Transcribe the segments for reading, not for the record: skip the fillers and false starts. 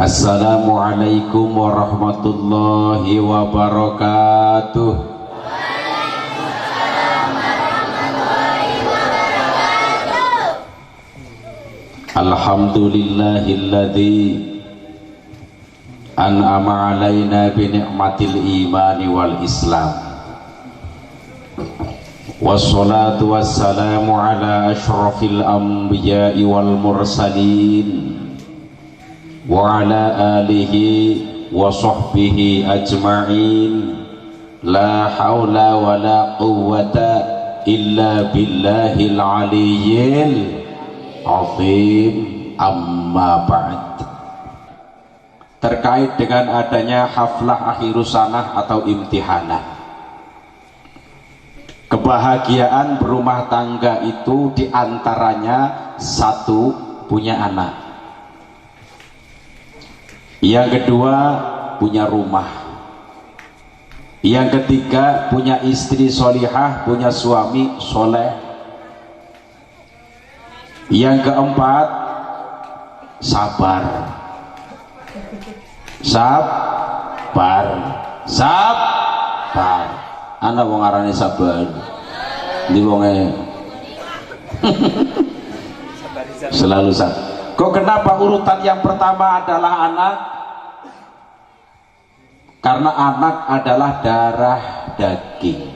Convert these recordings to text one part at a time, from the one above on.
Assalamualaikum warahmatullahi wabarakatuh. Alhamdulillahilladzi an'ama alaina bi ni'matil imani wal islam. Wassalatu wassalamu ala asyrafil anbiya'i wal mursalin wa ala alihi wa sahbihi ajma'in. La hawla wa la quwwata illa billahil aliyyil azim. Amma ba'd. Terkait dengan adanya haflah akhirus sanah atau imtihanah, kebahagiaan berumah tangga itu diantaranya satu, punya anak, yang kedua punya rumah, yang ketiga punya istri solihah, punya suami soleh, yang keempat sabar. Anak wong arane sabar di wonge selalu sabar. Kok kenapa urutan yang pertama adalah anak? Karena anak adalah darah daging.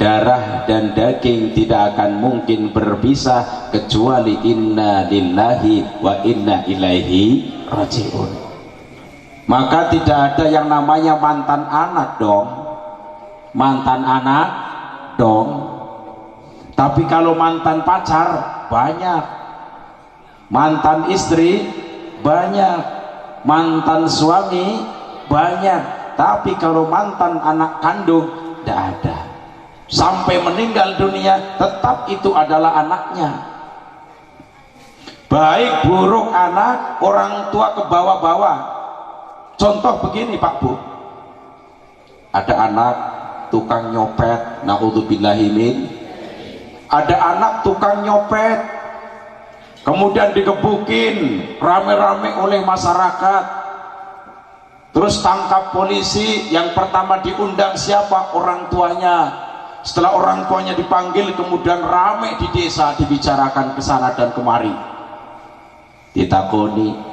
Darah dan daging tidak akan mungkin berpisah kecuali inna lillahi wa inna ilaihi raji'un. Maka tidak ada yang namanya mantan anak dong. Mantan anak dong. Tapi kalau mantan pacar banyak, mantan istri banyak, mantan suami banyak. Tapi kalau mantan anak kandung tidak ada. Sampai meninggal dunia tetap itu adalah anaknya. Baik buruk anak, orang tua ke bawah-bawah. Contoh begini Pak Bu, ada anak tukang nyopet, naudzubillahi min. Ada anak tukang nyopet, kemudian digebukin rame-rame oleh masyarakat, terus tangkap polisi. Yang pertama diundang siapa? Orang tuanya. Setelah orang tuanya dipanggil, kemudian rame di desa, dibicarakan ke sana dan kemari. Ditakoni,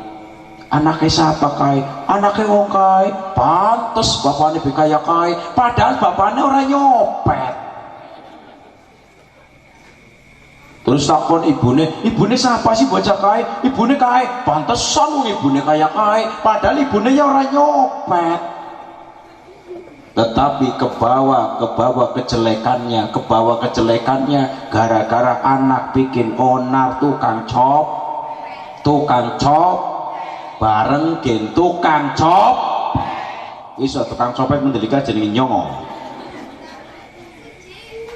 anaknya siapa kai? Anaknya wong kai. Pantes bapaknya bekaya kai, padahal bapaknya orang nyopet. Terus takon ibune siapa sih bocah kai? Ibune kai. Pantesan wong ibune kaya kai, padahal ibune ya orang nyopet. Tetapi kebawa kejelekannya, gara-gara anak bikin onar, tukang cop bareng gen tukang cop. Iso tukang copet mendelika jenenge nyongo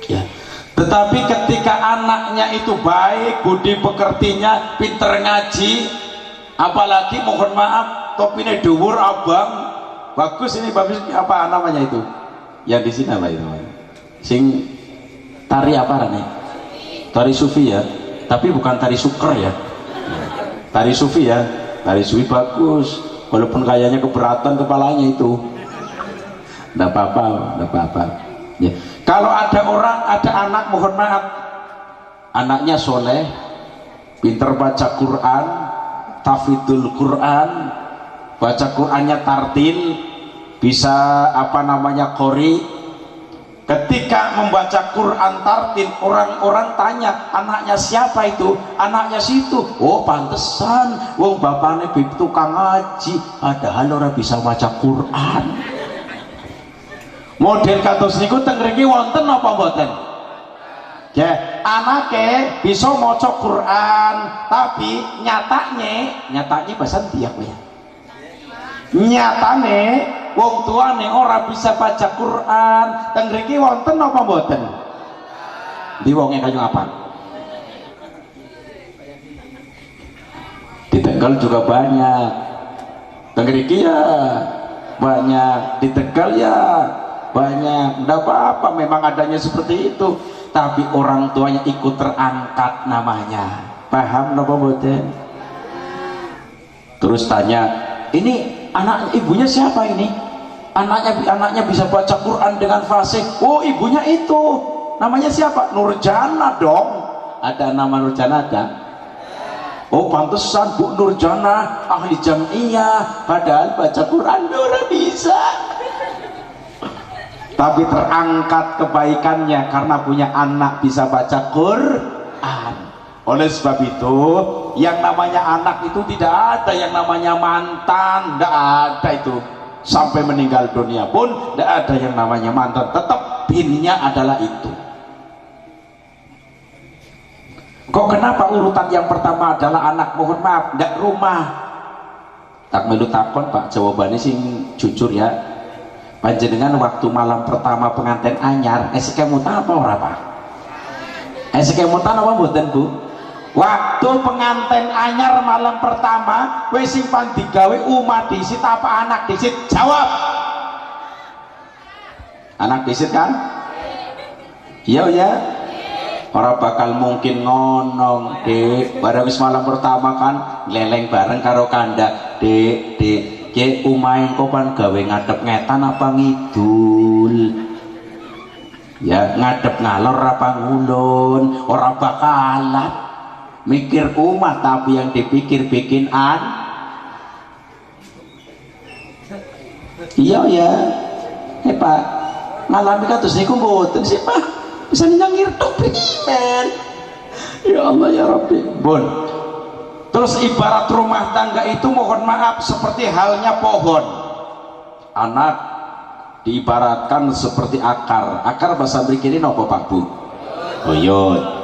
ya. Tetapi ketika anaknya itu baik, budi pekertinya, pinter ngaji, apalagi mohon maaf topinya dhuwur abang, bagus ini, bagus apa namanya itu yang di sini apa itu, sing tari apa nih? Tari sufi ya, tapi bukan tari suker ya, tari sufi ya. Tari sufi bagus, walaupun kayaknya keberatan kepalanya itu. Nggak apa-apa ya. Kalau ada anak, mohon maaf, anaknya soleh, pinter baca Quran, tafidul Quran, baca Qurannya tartil, bisa qori. Ketika membaca Quran tartil, orang-orang tanya, anaknya siapa itu? Anaknya situ. Oh pantesan, wong bapaknya tukang ngaji, padahal orang bisa baca Quran. Model kados niku teng mriki wonten apa mboten? Ya, anaknya bisa maca Quran, tapi nyatanya bahasa dia ya. Nyatane wong tuane ora bisa baca Quran. Teng mriki wonten apa mboten? Di wonge kayu apa? Di Tegal juga banyak. Teng mriki ya banyak, di Tegal ya banyak. Ndak apa-apa, memang adanya seperti itu. Tapi orang tuanya ikut terangkat namanya. Paham napa mboten? Terus tanya, ini anak ibunya siapa ini? Anaknya bisa baca Quran dengan fasih. Oh, ibunya itu. Namanya siapa? Nurjana dong. Ada nama Nurjana ada? Oh, pantesan Bu Nurjana ahli jam'iyah, padahal baca Quran ora bisa. Tapi terangkat kebaikannya karena punya anak bisa baca Quran. Oleh sebab itu, yang namanya anak itu tidak ada yang namanya mantan, tidak ada itu. Sampai meninggal dunia pun tidak ada yang namanya mantan, tetap binnya adalah itu. Kok kenapa urutan yang pertama adalah anak? Mohon maaf, tidak rumah. Tak melu takon Pak, jawabannya sing jujur ya. Panjenengan waktu malam pertama pengantin anyar, kemutan apa ora Pak? Kemutan apa mboten Bu? Waktu pengantin anyar malam pertama, wis sing pan digawe umat disit apa anak disit? Jawab. Anak disit kan? Iya ya. Orang bakal mungkin ngonong Dek, bareng wis malam pertama kan leleng bareng karo kanda Dek, ke umahe kopan gawe ngadep ngetan apa ngidul? Ya ngadep ngalor apa ngulon? Orang bakalan mikir umat, tapi yang dipikir bikin iya ya. Pak ngalami kados niku mboten sih Pak, bisa nyangir tok primen. Ya Allah ya Rabbi. Bon. Terus ibarat rumah tangga itu mohon maaf seperti halnya pohon. Anak diibaratkan seperti akar. Akar bahasa mriki napa Pak Bu? Buyut.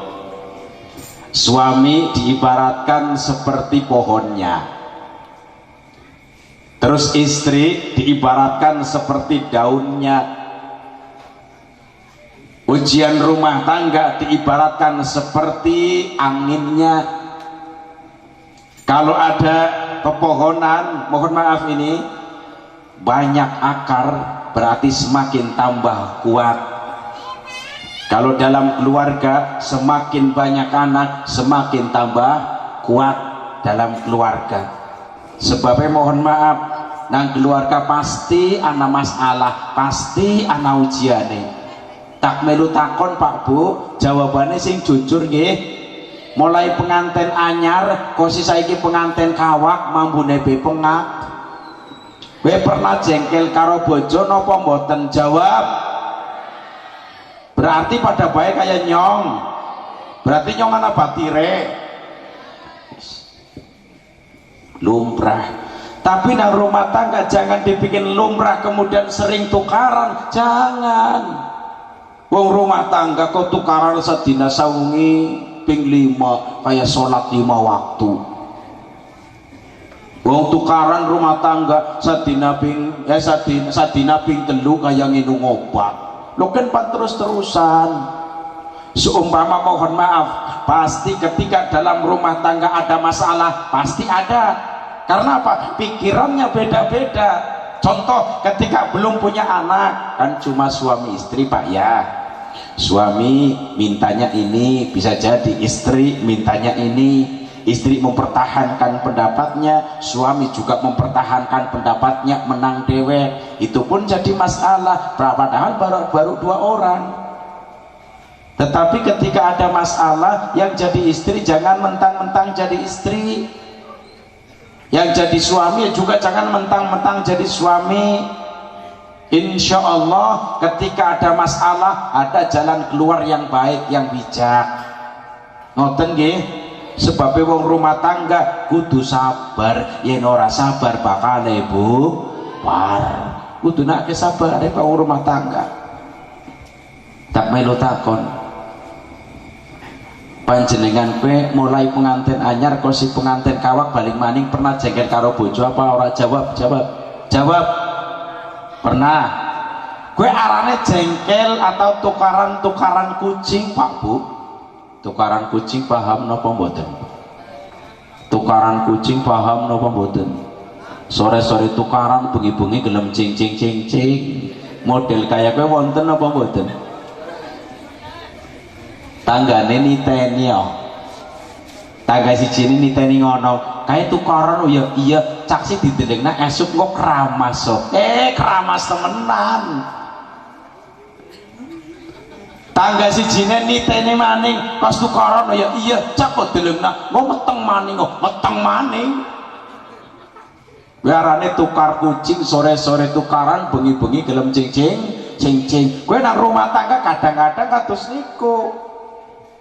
Suami diibaratkan seperti pohonnya. Terus istri diibaratkan seperti daunnya. Ujian rumah tangga diibaratkan seperti anginnya. Kalau ada pepohonan, mohon maaf ini banyak akar, berarti semakin tambah kuat. Kalau dalam keluarga semakin banyak anak, semakin tambah kuat dalam keluarga. Sebabnya mohon maaf, nang keluarga pasti ana masalah, pasti ana ujiane. Tak melu takon Pak Bu, jawabannya sing jujur nggih. Mulai pengantin anyar, kosi saiki pengantin kawak mambune be pengak. Kowe pernah jengkel karo bojo napa mboten? Jawab. Berarti pada baik kayak nyong. Berarti nyong ana batire. Lumrah. Tapi nang rumah tangga jangan dibikin lumrah kemudian sering tukaran, jangan. Wong rumah tangga kok tukaran sedina sawengi ping 5 kayak sholat 5 waktu. Wong tukaran rumah tangga sadina ping sadina ping 3 kayak nginum obat. Lo kan pan terus-terusan. Seumpama mohon maaf, pasti ketika dalam rumah tangga ada masalah, pasti ada. Karena apa? Pikirannya beda-beda. Contoh ketika belum punya anak, kan cuma suami istri Pak ya. Suami mintanya ini, bisa jadi istri mintanya ini. Istri mempertahankan pendapatnya, suami juga mempertahankan pendapatnya, menang dewek. Itu pun jadi masalah, padahal baru 2 orang. Tetapi ketika ada masalah, yang jadi istri jangan mentang-mentang jadi istri, yang jadi suami juga jangan mentang-mentang jadi suami. Insya Allah ketika ada masalah ada jalan keluar yang baik, yang bijak. Ngoten nggih. Sebab wong rumah tangga kudu sabar, yen ora sabar bakal war. Kudu nak sabar nek wong rumah tangga. Tak melu takon. Panjenengan kowe mulai pengantin anyar kok si pengantin kawak balik maning pernah jengkel karo bojo apa ora? Jawab. Pernah. Kowe arane jengkel atau tukaran kucing Pak Bu? Tukaran kucing paham napa mboten? Tukaran kucing paham napa mboten? Sore-sore tukaran, bengi-bengi gelem cing. Model kaya kowe wonten apa mboten? Tanggane niteni Tangga siji niteni ngono kae tukaran ya iya caksi didelengna esuk kok keramas kok keramas temenan. Tangga siji niteni maning pas tukaran ya iya cak kok delengna kok meteng maning kok meteng maning. Biarane tukar kucing sore-sore tukaran bengi-bengi gelem cing-cing kowe nang rumah tangga kadang-kadang kados niku.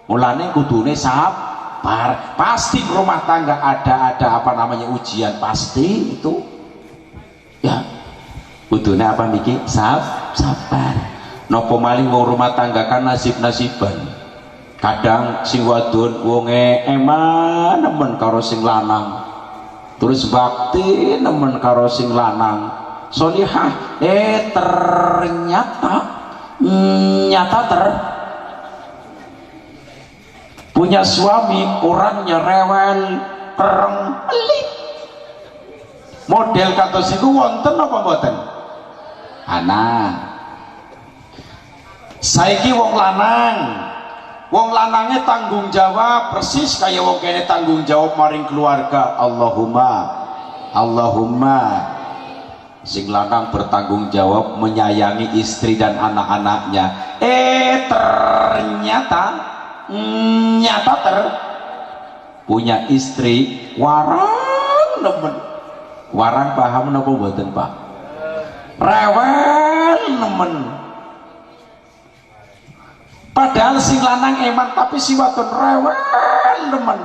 Mulane kudune sabar, pasti rumah tangga ada apa namanya ujian pasti itu ya kudune apa niki sabar. Nopo maling wong rumah tangga kan nasib-nasiban. Kadang sing wadon wonge eman nemen karo sing lanang, terus bakti nemen karo sing lanang, solihah ternyata punya suami orangnya rewel kereng pelit. Model kados iku wonten apa mboten? Ana saiki wong lanangnya tanggung jawab persis kayak wong kene tanggung jawab maring keluarga. Allahumma sing lanang bertanggung jawab menyayangi istri dan anak-anaknya. Ternyata punya istri warang nemen. Warang paham napa mboten Pak? Rewel nemen. Padahal sing lanang eman tapi si wadon rewel nemen.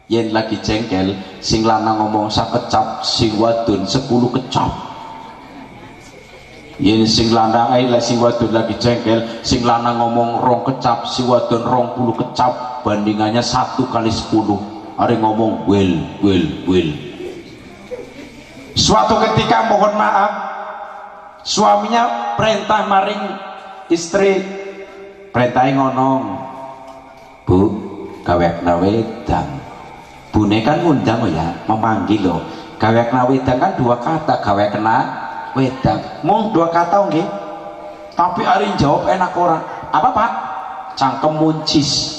Yen lagi jengkel sing lanang ngomong sakecap sing wadon 10 kecap. Yen sing lanang sing wadon lagi jengkel sing lanang ngomong 2 kecap si wadon 20 kecap bandingannya 1 kali 10. Are ngomong will. Suatu ketika mohon maaf suaminya perintah maring istri, perintahnya ngomong, Bu gawekna wedang. Bune kan ngundang ya, memanggil loh. Gawekna wedang kan 2 kata, gawekna wedang. Mung 2 kata nggih. Tapi ari jawab enak orang. Apa Pak? Cangkem muncis.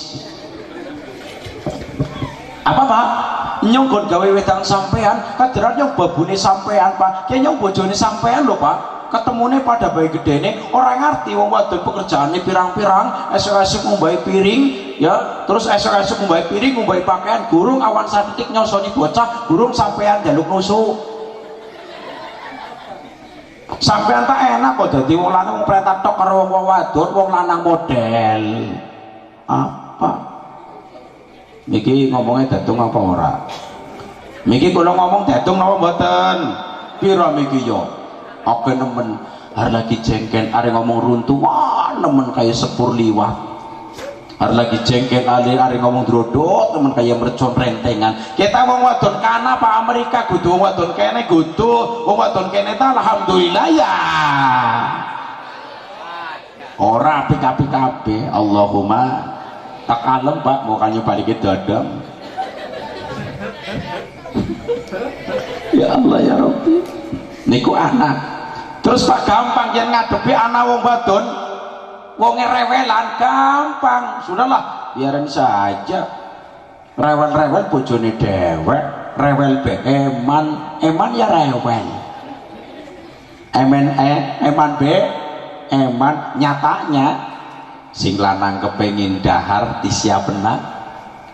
Apa Pak? Nyonggon gawe wedang sampean, kaderan nyong babune sampean Pak. Ki nyong bojone sampean lho Pak. Ketemune pada bayi gedene orang ngerti wong wadon pekerjaannya pirang-pirang, esok-esok ngumbai piring ya, terus esok-esok ngumbai piring, ngumbai pakaian, gurung awan sadetik nyosoni bocah, gurung sampean jaluk nusuk. Sampean tak enak kok dadi wong lanang wong perintah tok karo wong wadon, wong lanang model. Apa? Niki ngomongnya datung apa ora? Niki kula ngomong datung napa mboten? Pira miki yo? Oke nemen, hari lagi jengkel, hari ngomong runtuh, wah nemen kayak sepur liwat. Hari lagi jengkel, hari ngomong drodot, nemen kayak mercon rentengan. Kita wong wadon kana Pak Amerika, kudu wong wadon kene kudu, wong wadon kene ta alhamdulillah ya. Ora apik-apik kabeh, Allahumma. Tak kalem Pak, mukanya balikin dadam. Ya Allah ya Rabbi. Niku anak. Terus Pak gampang yang ngadepi anak wong wadon, wonge rewelan gampang. Sudahlah, biarin saja. Rewel-rewel bojone dewek, rewel be eman ya rewel. Eman be eman nyatanya. Sing lanang kepengin dahar disiapna,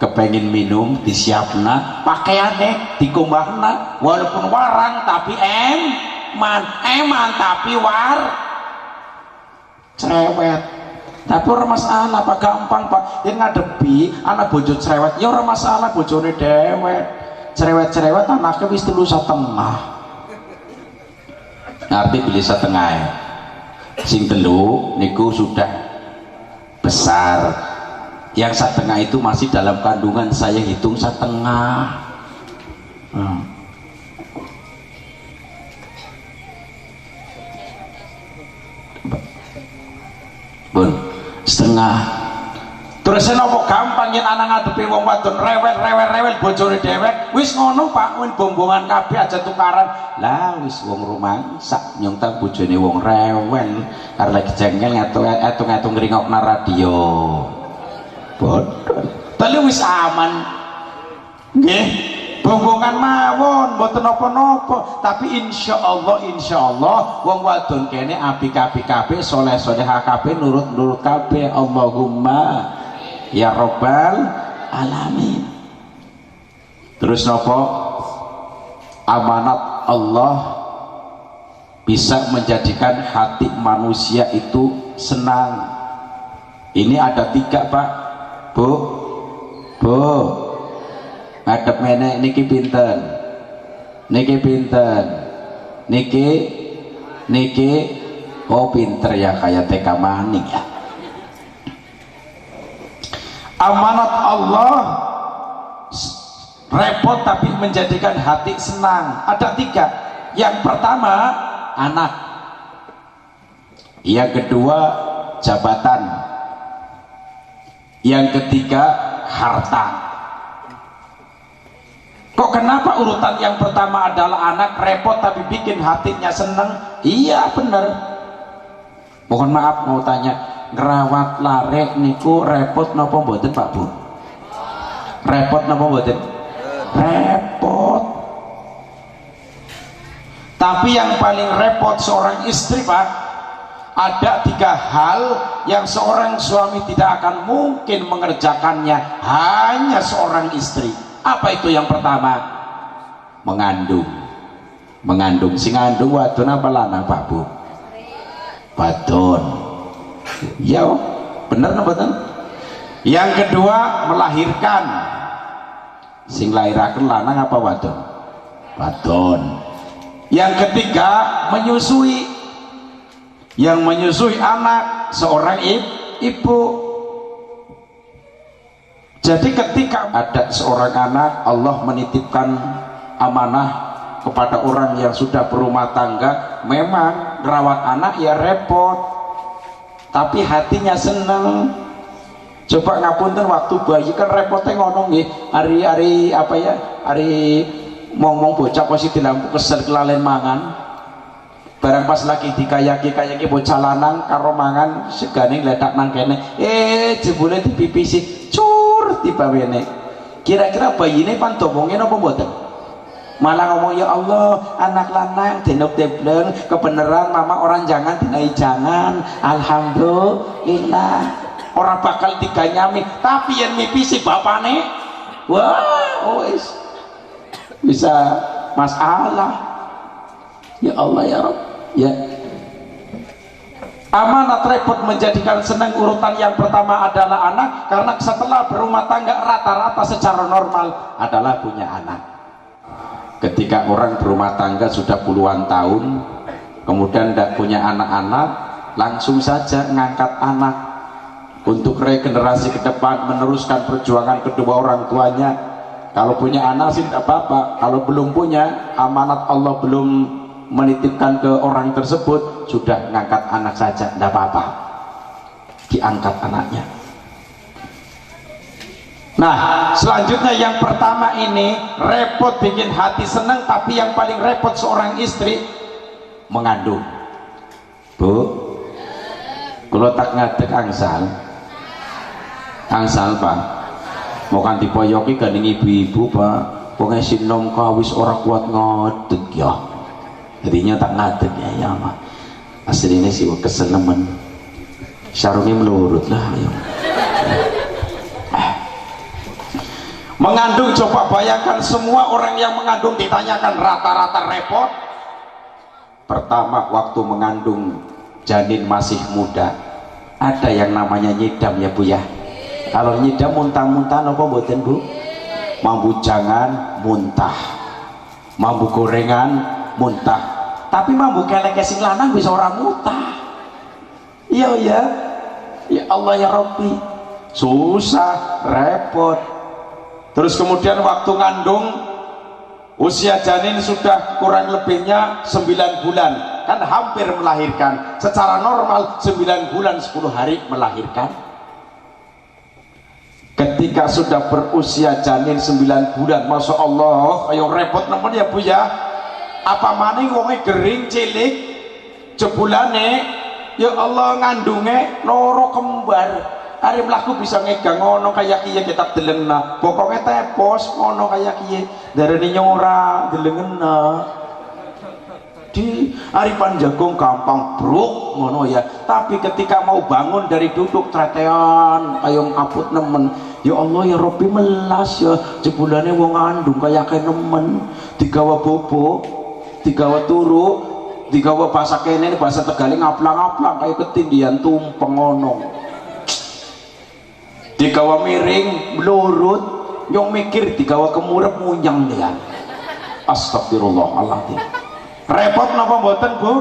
kepengin minum disiapna, pakaiane dikumbahna, walaupun warang tapi eman tapi cerewet. Tapi ora masalah Pak, gampang Pak. Yang ngadepi anak bojo cerewet ya ora masalah, bojone dewek. Cerewet anaknya wis 3,5. Ngerti beli setengah. Sing 3 niku sudah besar, yang 1/2 itu masih dalam kandungan, saya hitung 1/2. Bun, 1/2. Terus nopo gampang yen anak ngadepi wong wadon rewel bojone dewek, wis ngono Pak, wis bombongan kabeh aja tukaran. Lah wis wong rumangsak nyong tak bojone wong rewel, arep lagi jengkel ngatung-ngatung ngringokna radio. Bodoh. Bali wis aman nggih, bombongan mawon mboten napa-napa, tapi insyaallah wong wadon kene apik-apik kabeh, soleh-solehah kabeh, nurut-nurut kabeh. Allahumma ya rabbal alamin. Terus napa? Amanat Allah bisa menjadikan hati manusia itu senang. Ini ada 3 Pak, Bu, ngadep menek niki pinten, niki oh pinter ya, kayak TK Maning ya. Amanat Allah repot tapi menjadikan hati senang. Ada 3. Yang pertama anak, yang kedua jabatan, yang ketiga harta. Kok kenapa urutan yang pertama adalah anak, repot tapi bikin hatinya seneng? Iya bener. Mohon maaf mau tanya, ngerawat lare niku repot napa mboten Pak Bu? Repot napa mboten? Repot. Tapi yang paling repot seorang istri Pak, ada 3 hal yang seorang suami tidak akan mungkin mengerjakannya hanya seorang istri. Apa itu yang pertama? Mengandung. Sing ngandung wadon apa lanang Pak Bu? Wadon. Ya bener napa mboten? Yang kedua melahirkan. Sing lahiraken lanang apa wadon? Wadon. Yang ketiga menyusui. Yang menyusui anak seorang ibu. Jadi ketika ada seorang anak, Allah menitipkan amanah kepada orang yang sudah berumah tangga. Memang merawat anak ya repot, tapi hatinya seneng. Coba ngapunten waktu bayi kan repotnya ngono nggih, hari apa ya, hari ngomong bocah posisi lampu kesel kelalen mangan. Barang pas lagi dikayaki bocah lanang karo mangan segane ngledak nang kene, jebule dipipisi cur tiba wene. Kira-kira bayine pan domongin apa mboten? Malah ngomong ya Allah, anak lanang denok debleng, kebenaran mama orang jangan dinai jangan. Alhamdulillah. Orang bakal diganyami, tapi yang mipisi bapane, wah, wis bisa masalah. Ya Allah ya Rabb, ya. Amanat repot menjadikan senang. Urutan yang pertama adalah anak, karena setelah berumah tangga rata-rata secara normal adalah punya anak. Ketika orang berumah tangga sudah puluhan tahun, kemudian tidak punya anak-anak, langsung saja ngangkat anak untuk regenerasi ke depan, meneruskan perjuangan kedua orang tuanya. Kalau punya anak sih tidak apa-apa, kalau belum punya, amanat Allah belum menitipkan ke orang tersebut, sudah ngangkat anak saja tidak apa-apa, diangkat anaknya. Nah selanjutnya yang pertama ini repot bikin hati senang, tapi yang paling repot seorang istri mengandung. Bu, kalau tak ngadek angsal Pak, mau kan dipoyoki gandeng ibu-ibu Pak, pokoknya sinom kawis orang kuat ngadeg ya, jadinya tak ngadeg ya mah. Aslinya sih kesenemen, sarungnya melurut lah ya. Mengandung, coba bayangkan semua orang yang mengandung ditanyakan rata-rata repot. Pertama waktu mengandung janin masih muda, ada yang namanya nyidam ya Bu ya. Kalau nyidam muntah-muntah apa mboten Bu? Mambu jangan muntah, mambu gorengan muntah, tapi mambu kelek sing lanang bisa orang muntah. Iya ya, ya Allah ya Rabbi, susah repot. Terus kemudian waktu ngandung, usia janin sudah kurang lebihnya 9 bulan, kan hampir melahirkan. Secara normal 9 bulan 10 hari melahirkan. Ketika sudah berusia janin 9 bulan, Masya Allah, ayo repot namun ya Bu ya. Apa maning wonge gering cilik, jebulane ya Allah ngandunge loro kembar. Ari mlaku bisa ngegang ngono kaya kiye kita delengna. Pokoke tepos ngono kaya kiye. Darane nyora delengna. Di ari panjagung gampang bruk ngono ya. Tapi ketika mau bangun dari duduk tretean ayo ngaput nemen. Ya Allah ya Rabbi melas ya. Jebulane wong ngandung kaya nemen. Digawa bobo, digawa turu, digawa bahasa kene bahasa Tegal ngaplang-ngaplang kaya ketindian tumpeng ngono. Digawa miring melurut nyong mikir digawa kemurep munyang dia. Astagfirullahaladzim. Repot napa mboten Bu?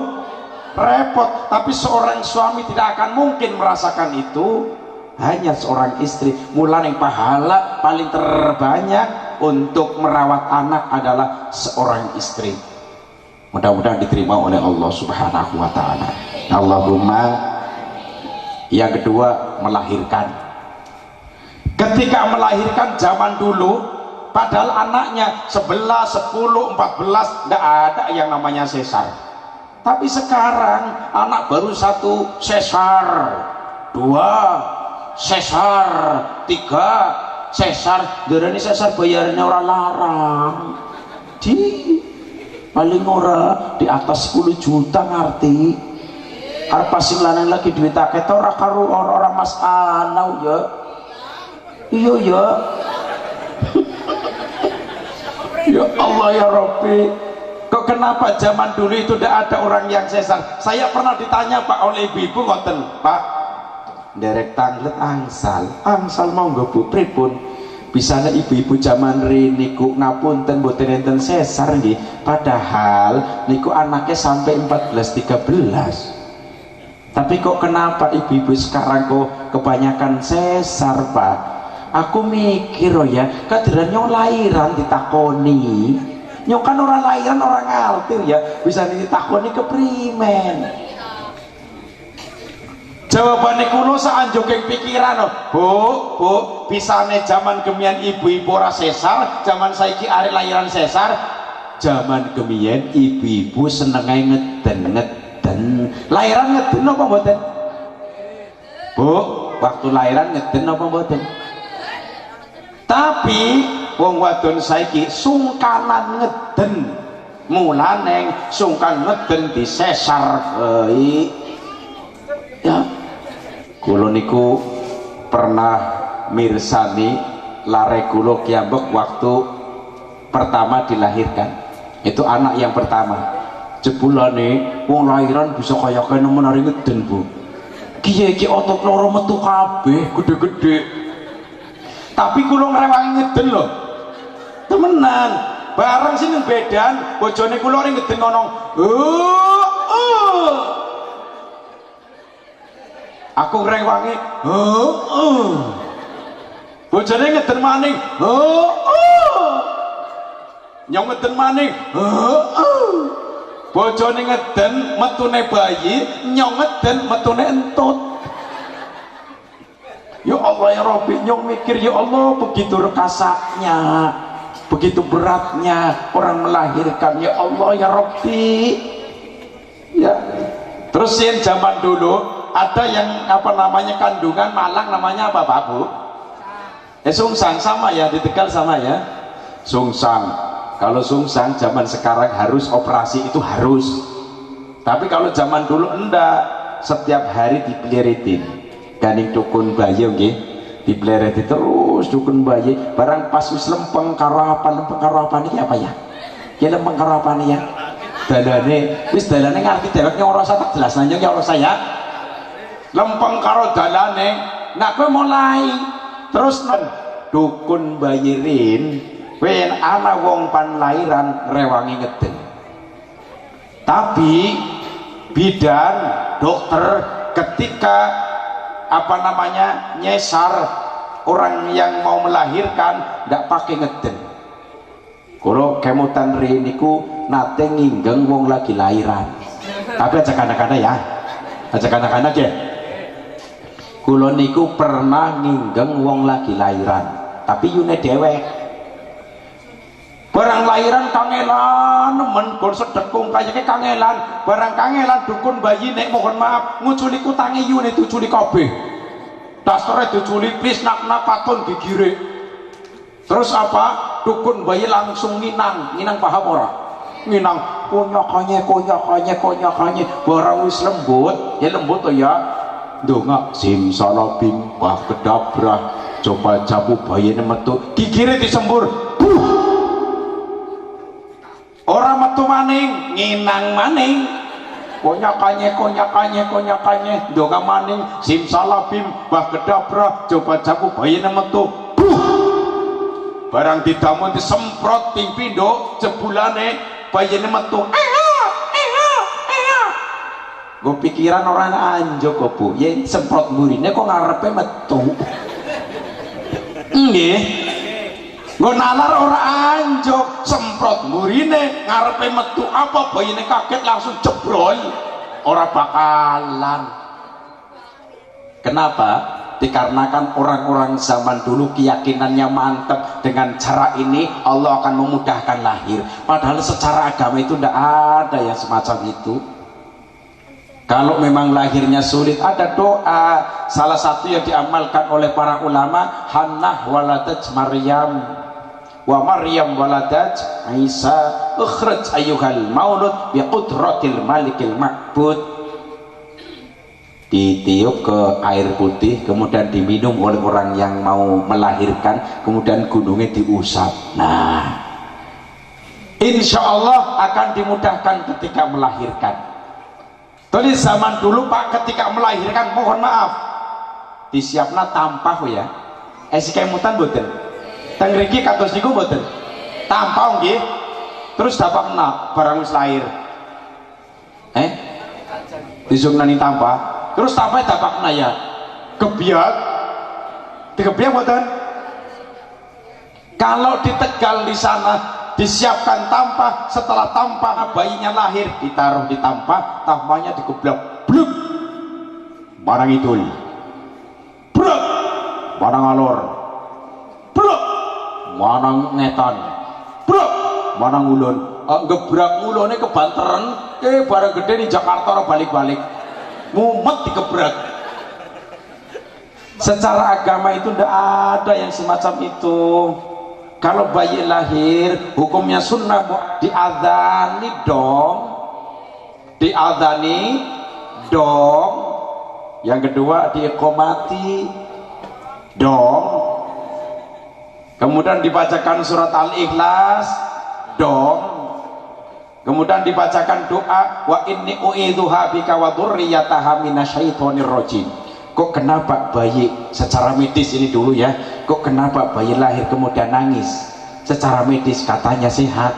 Repot. Tapi seorang suami tidak akan mungkin merasakan itu. Hanya seorang istri. Mulane pahala paling terbanyak untuk merawat anak adalah seorang istri. Mudah-mudahan diterima oleh Allah Subhanahu wa taala. Allahumma. Yang kedua, melahirkan. Ketika melahirkan zaman dulu, padahal anaknya 11, 10, 14 tidak ada yang namanya sesar. Tapi sekarang anak baru 1 sesar, 2 sesar, 3 sesar. Darane sesar bayarnya orang larang. Di paling ora di atas 10 juta ngerti. Arep sing lanang lagi duit akeh ora karo orang Mas Anau ya. Iya ya. Ya Allah ya Rabbi, kok kenapa zaman dulu itu tidak ada orang yang sesar? Saya pernah ditanya Pak oleh ibu-ibu ngoten, Pak derek tanglet angsal mau nggo Bu pripun? Bisane ibu-ibu zaman niku ngapunten mboten enten sesar nggih, padahal niku anaknya sampai 14 13. Tapi kok kenapa ibu-ibu sekarang kok kebanyakan sesar Pak? Aku mikir oh ya, kadiran nyong lahiran ditakoni. Nyong kan orang lahiran orang ngerti ya, bisa ditakoni keprimen. Jawabannya kulo saanjoking pikiran oh. Bu, bisane zaman kemian ibu-ibu ora sesar, zaman saiki arek lahiran sesar. Zaman kemian ibu-ibu senenge ngeden. Lahiran ngeden apa mboten? Bu, waktu lahiran ngeden apa mboten? Tapi wong wadon saiki sungkanan ngeden, mulane sungkan ngeden disesar. Ya, kula niku pernah mirsani lare kula kiambek waktu pertama dilahirkan. Itu anak yang pertama. Jebulane wong lahiran bisa kaya kene menari ngeden Bu. Kiye iki otot loro metu kabeh gede-gede. Tapi kula ngrewangi ngeden lho. Temenan. Bareng sing bedan, bojone kula ring ngeden ngono. Aku ngrewangi. Bojone ngeden maning. Nyong ngeden maning. Bojone ngeden metune bayi, nyong ngeden metune entut. Ya Allah ya Rabbi, nyong mikir ya Allah begitu rekasanya, begitu beratnya orang melahirkan. Ya Allah ya Rabbi. Ya. Terus yang zaman dulu ada yang apa namanya kandungan malang namanya apa Pak Bu? Sungsang sama ya, di Tegal sama ya. Sungsang. Kalau sungsang zaman sekarang harus operasi itu harus. Tapi kalau zaman dulu enggak, setiap hari dipeliritin. Ganing dukun bayi nggih diplereti terus dukun bayi barang pas wis lempeng karapan iki apa ya? Ya lempeng karapan ya. Dalane wis dalane ngerti dhewek ora usah tak jelas nang ya ora saya. Lempeng karo dalane, nak kowe mulai terus dukun bayi rin wen ana wong pan lairan rewangi ngeden. Tapi bidan dokter ketika apa namanya nyesar orang yang mau melahirkan tidak pakai ngeden. Kalau kemutan riniku nate nginggeng wong lagi lahiran. Tapi aja kadang-kadang ya, aja kadang-kadang aja. Kulo niku pernah nginggeng wong lagi lahiran, tapi yune dewek. Barang lahiran kangelan, nemen gon sedekung kayake kangelan, barang kangelan dukun bayi nek mohon maaf nguculi kutangi yune tuculi kabeh. dasarnya diculik please nak paton digirik. Terus apa? Dukun bayi langsung nginang paham ora? Nginang konyakanye barang wis lembut ya lembut to ya ndonga simsalabim bah kedabrah coba jamu bayine metu gigire disembur ora metu maning nginang maning konyakanye ndonga maning simsalabim bah kedabrah coba jamu bayine metu barang didamun disemprot ping pindho jebulane bayine metu gue pikiran orang anjok kok bu ya semprot burine kok ngarepe metu nggih gue nalar orang anjok semprot burine ngarepe metu apa bayine kaget langsung jebrol ora bakalan kenapa? Dikarenakan orang-orang zaman dulu keyakinannya mantap dengan cara ini Allah akan memudahkan lahir padahal secara agama itu tidak ada yang semacam itu. Kalau memang lahirnya sulit ada doa salah satu yang diamalkan oleh para ulama Hannah waladat Maryam wa Maryam waladat Isa ukhraj ayyuhal maulud bi qudratil malikil ma'bud ditiup ke air putih kemudian diminum oleh orang yang mau melahirkan kemudian gunungnya diusap nah insya Allah akan dimudahkan ketika melahirkan. Tulis zaman dulu Pak ketika melahirkan mohon maaf disiapna tampah ya si kemutan boten teng mriki kados niku boten tampah nggih terus dapakna barang wis lahir disumnani tampah terus tampah dapakna ya kebiak dikebiak boten kalau di Tegal di sana disiapkan tampah setelah tampah bayinya lahir ditaruh di tampah tampahnya dikeblak bluk barang idul bluk barang alor bluk barang ngetan bluk barang ulun gebrak ulunnya kebanteran barang gede di Jakarta balik-balik mumet dikebrak. Secara agama itu tidak ada yang semacam itu. Kalau bayi lahir hukumnya sunnah diadani dong yang kedua diiqomati dong kemudian dibacakan surat Al-Ikhlas dong kemudian dibacakan doa wa inni u'idzuha bika wa dzurriyyataha minasyaitonir rajim. Kok kenapa bayi secara medis ini dulu ya kok kenapa bayi lahir kemudian nangis secara medis katanya sehat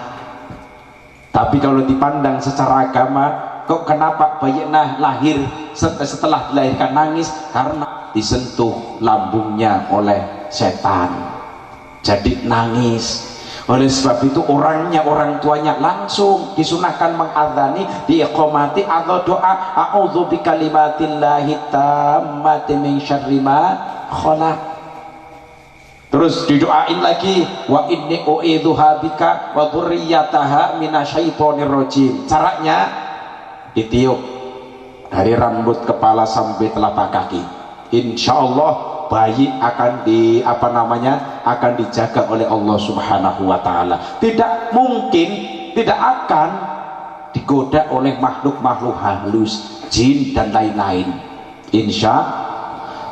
tapi kalau dipandang secara agama kok kenapa bayi lahir setelah dilahirkan nangis karena disentuh lambungnya oleh setan jadi nangis. Oleh sebab itu orang tuanya langsung disunahkan mengadzani diiqomati atau doa a'udzu bikalimatillahi tammati min syarri ma khalaq. Terus didoain lagi wa inni u'idzuha bika wa dzurriyyataha minasyaitonir rajim. Caranya ditiup dari rambut kepala sampai telapak kaki. Insyaallah bayi akan akan dijaga oleh Allah Subhanahu wa taala. Tidak mungkin, tidak akan digoda oleh makhluk-makhluk halus, jin dan lain-lain.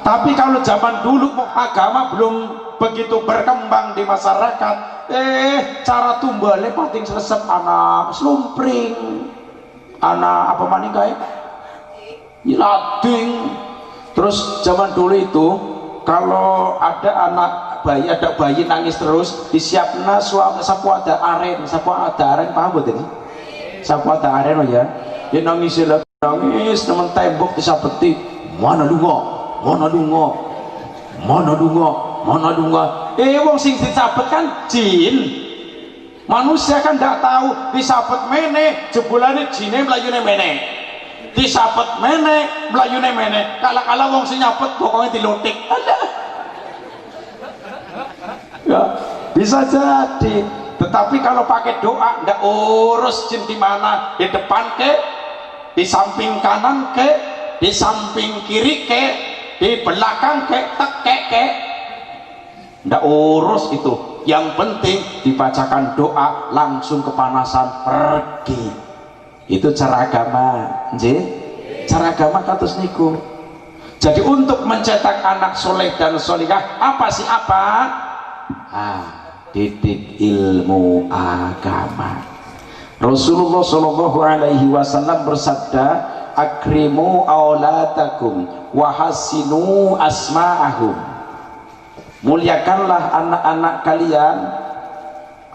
Tapi kalau zaman dulu agama belum begitu berkembang di masyarakat, cara tumbale pating selesep anak slumpring, anak apa maning kae? Lading. Terus zaman dulu itu kalau ada bayi nangis terus disiapna sapu ada aren paham betul sih sapu ada aren ya dia nangis teman tembok disapeti mana dungo wong sing disabet kan jin manusia kan tidak tahu disabet mene jebulane jine melayune mene disapet mene melayune mene kala-kala wong sing nyapet pokoknya dilotik ya bisa jadi. Tetapi kalau pakai doa ndak urus jin di mana, di depan ke, di samping kanan ke, di samping kiri ke, di belakang kek kek ndak urus itu, yang penting dibacakan doa langsung kepanasan pergi. Itu cara agama, nggih. Cara agama kados niku. Jadi untuk mencetak anak soleh dan solihah apa sih apa? Didik ilmu agama. Rasulullah Shallallahu Alaihi Wasallam bersabda, akrimu auladakum wahasinu asma'ahum. Muliakanlah anak-anak kalian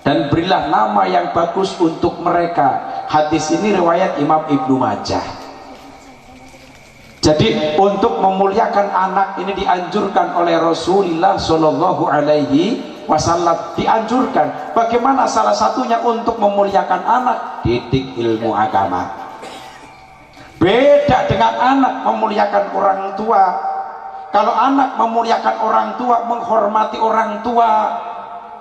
dan berilah nama yang bagus untuk mereka. Hadis ini riwayat Imam Ibnu Majah. Jadi untuk memuliakan anak ini dianjurkan oleh Rasulullah Shallallahu Alaihi Wasallam, dianjurkan. Bagaimana salah satunya untuk memuliakan anak? Didik ilmu agama. Beda dengan anak memuliakan orang tua. Kalau anak memuliakan orang tua, menghormati orang tua,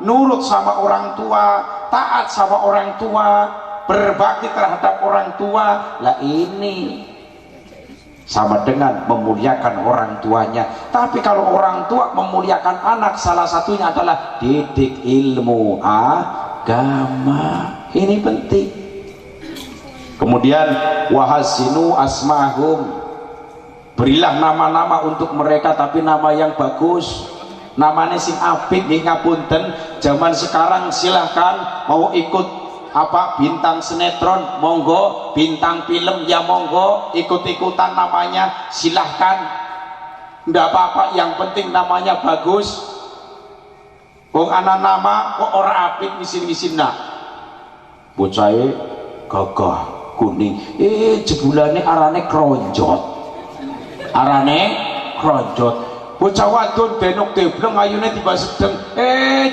nurut sama orang tua, taat sama orang tua, berbakti terhadap orang tua, lah ini sama dengan memuliakan orang tuanya. Tapi kalau orang tua memuliakan anak, salah satunya adalah didik ilmu agama. Ini penting. Kemudian wahasinu asmahum, berilah nama-nama untuk mereka, tapi nama yang bagus, namanya sing apik nggih. Ngapunten, zaman sekarang silahkan mau ikut bintang sinetron monggo, bintang film ya monggo, ikut-ikutan namanya silahkan, ndak apa-apa, yang penting namanya bagus. Wong ana nama kok ora apik misin-misin nak bocahe gagah kuning, jebulane arane kronjot. Bocah wadon benok debleng ayune tiba sedeng,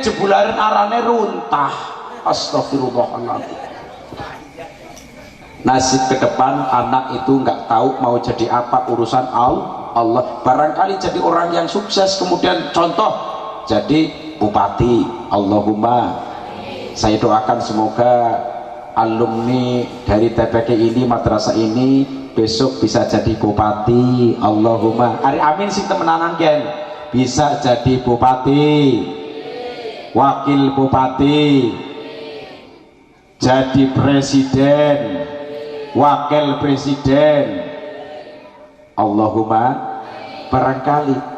jebularen arane runtah. Astagfirullahaladzim. Nasib ke depan anak itu nggak tahu mau jadi apa, urusan Allah. Barangkali jadi orang yang sukses, kemudian contoh jadi bupati. Allahumma, saya doakan semoga alumni dari TPK ini, madrasah ini besok bisa jadi bupati. Allahumma, ari amin sing temenanan gen, bisa jadi bupati, wakil bupati, jadi presiden, wakil presiden. Allahumma, barangkali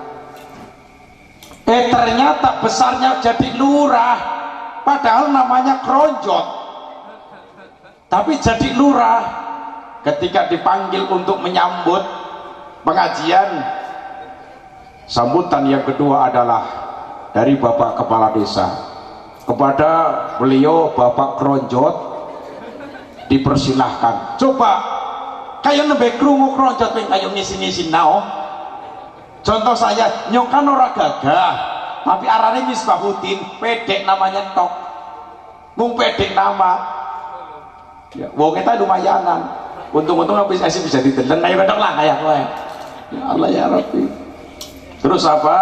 ternyata besarnya jadi lurah, padahal namanya kronjot, tapi jadi lurah. Ketika dipanggil untuk menyambut pengajian, sambutan yang kedua adalah dari Bapak Kepala Desa kepada beliau, Bapak Kronjot, dipersilahkan. Coba kayak nembe krungu kronjot ping kayak ngisi-ngisi nao. Contoh saya nyokan ora gagah, tapi arane Misbahuddin, pedek namanya tok. Mung pedek nama. Ya, wong kita lumayanan. Untung-untung bisa ditelan kayak bedok lah kayak kowe. Ya Allah ya Rabbi. Terus apa?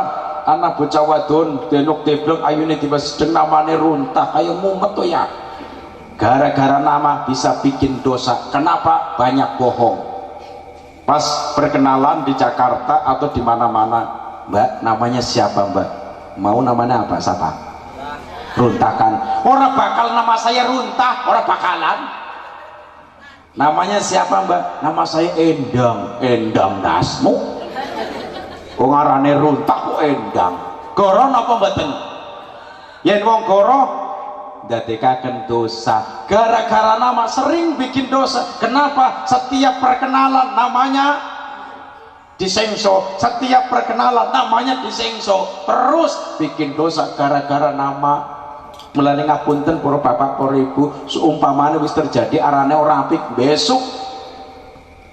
Anak bocah wadon denok deblok ayune tiba sedeng namane runtah kayak mumet tuh ya. Gara-gara nama bisa bikin dosa. Kenapa? Banyak bohong. Pas perkenalan di Jakarta atau di mana-mana, Mbak, namanya siapa Mbak? Mau namanya apa? Siapa? Runtakan. Orang bakal nama saya runtah, orang bakalan. Namanya siapa Mbak? Nama saya Endang. Endang dasmu. Kok ngarane runtah kok Endang? Goro napa mboten? Yen wong goro ndadekaken dosa. Gara-gara nama sering bikin dosa. Kenapa? Setiap perkenalan namanya disengso, setiap perkenalan namanya disengso, terus bikin dosa gara-gara nama. Mulane ngapunten para bapak para ibu, seumpamane wis terjadi arane ora apik, besok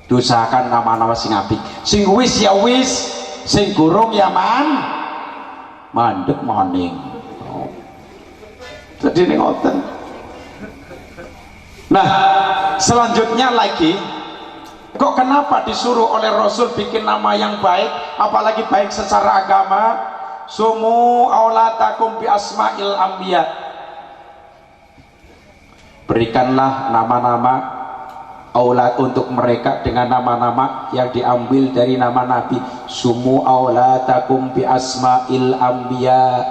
dosakan nama-nama sing apik. Sing wis ya wis, sing gurung ya mandek maning. Jadi ini ngoten. Nah, selanjutnya lagi, kok kenapa disuruh oleh Rasul bikin nama yang baik, apalagi baik secara agama? Sumu aulatakum bi asma'il anbiya. Berikanlah nama-nama aulad untuk mereka dengan nama-nama yang diambil dari nama Nabi. Sumu auladakum bi asma'il anbiya.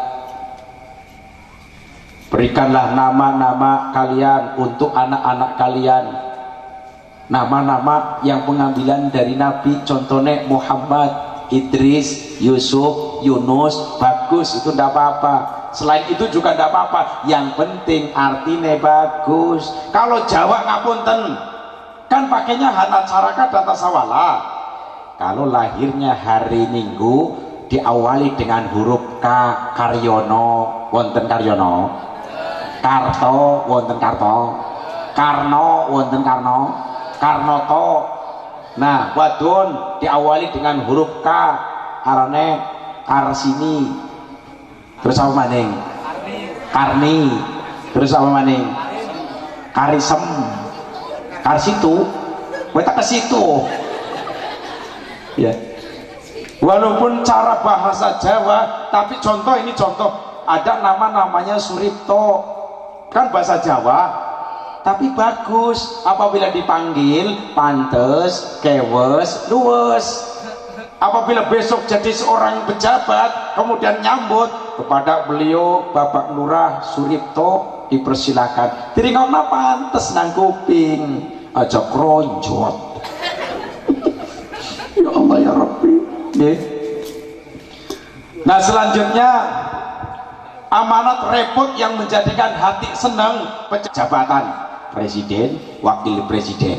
Berikanlah nama-nama kalian untuk anak-anak kalian, nama-nama yang pengambilan dari Nabi. Contohnya Muhammad, Idris, Yusuf, Yunus. Bagus, itu tidak apa-apa. Selain itu juga tidak apa-apa, yang penting artinya bagus. Kalau Jawa ngapunten, kan pakainya Hana Caraka Data Sawala. Kalau lahirnya hari Minggu diawali dengan huruf K, Karyono, wonten Karyono. Karto, wonten Karto. Karno, wonten Karno. Karnoto. Nah, wadon diawali dengan huruf K, arane Karsini. Terus apa maning? Karni. Terus apa maning? Karisem. Karsitu. Kowe tak ke situ. Ya. Walaupun cara bahasa Jawa, tapi contoh ini contoh, ada nama-namanya Suripto. Kan bahasa Jawa, tapi bagus apabila dipanggil pantes, kewes, luwes. Apabila besok jadi seorang pejabat kemudian nyambut kepada beliau Bapak Lurah Suripto, dipersilakan. Diringokna pantes nang kuping, aja kronjot. Ya Allah ya Rabbi. Nah, selanjutnya amanat repot yang menjadikan hati senang, jabatan presiden, wakil presiden,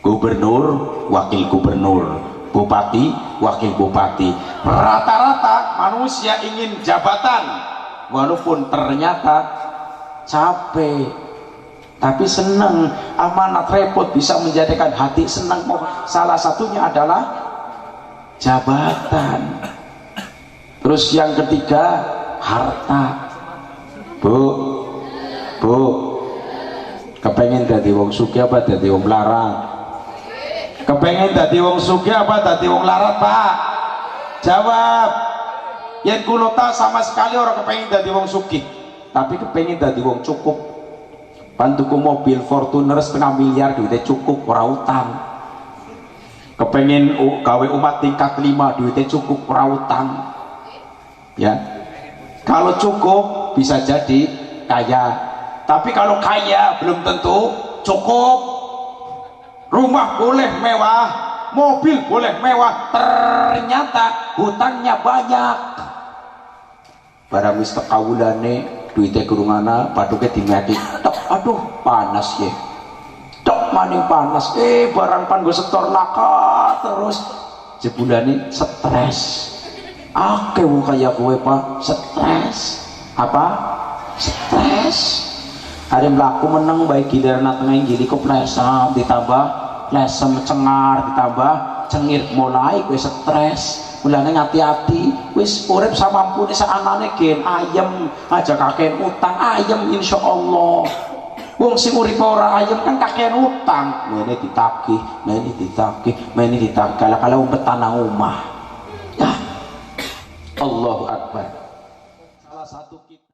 gubernur, wakil gubernur, bupati, wakil bupati. Rata-rata manusia ingin jabatan, walaupun ternyata capek, tapi senang. Amanat repot bisa menjadikan hati senang. Salah satunya adalah jabatan. Terus yang ketiga, harta. Bu, kepengen dadi wong sugih apa dadi wong larat? Kepengen dadi wong sugih apa dadi wong larat, Pak? Jawab. Yen kula ta sama sekali orang kepengen dadi wong sugih, tapi kepengen dadi wong cukup. Pantuku mobil Fortuner 1,5 miliar duitnya cukup, ora utang. Kepengen gawe umat tingkat 5, duitnya cukup, ora utang. Ya. Kalau cukup bisa jadi kaya, tapi kalau kaya belum tentu cukup. Rumah boleh mewah, mobil boleh mewah, ternyata hutangnya banyak. Barang wis tekawulane duite kurungana paduke dimati. Aduh panas ya. Tok maning panas. Barang pan go setor laka terus jebulane stres. Akeh wong kaya kowe Pak, stres. Apa? Stres. Hari mlaku meneng bae giliran tengah gili keplesam ditambah lesem cengar ditambah cengir mulai kowe stres. Mulane hati-hati, wis urip samampune saanane gen ayem, aja kakean utang ayem insyaallah. Wong sing urip ora ayem kan kakean utang. Mene ditagih, mene ditagih, mene ditagih. Kala-kala umpet tanah omah. Ya. Allahu Akbar. Salah satu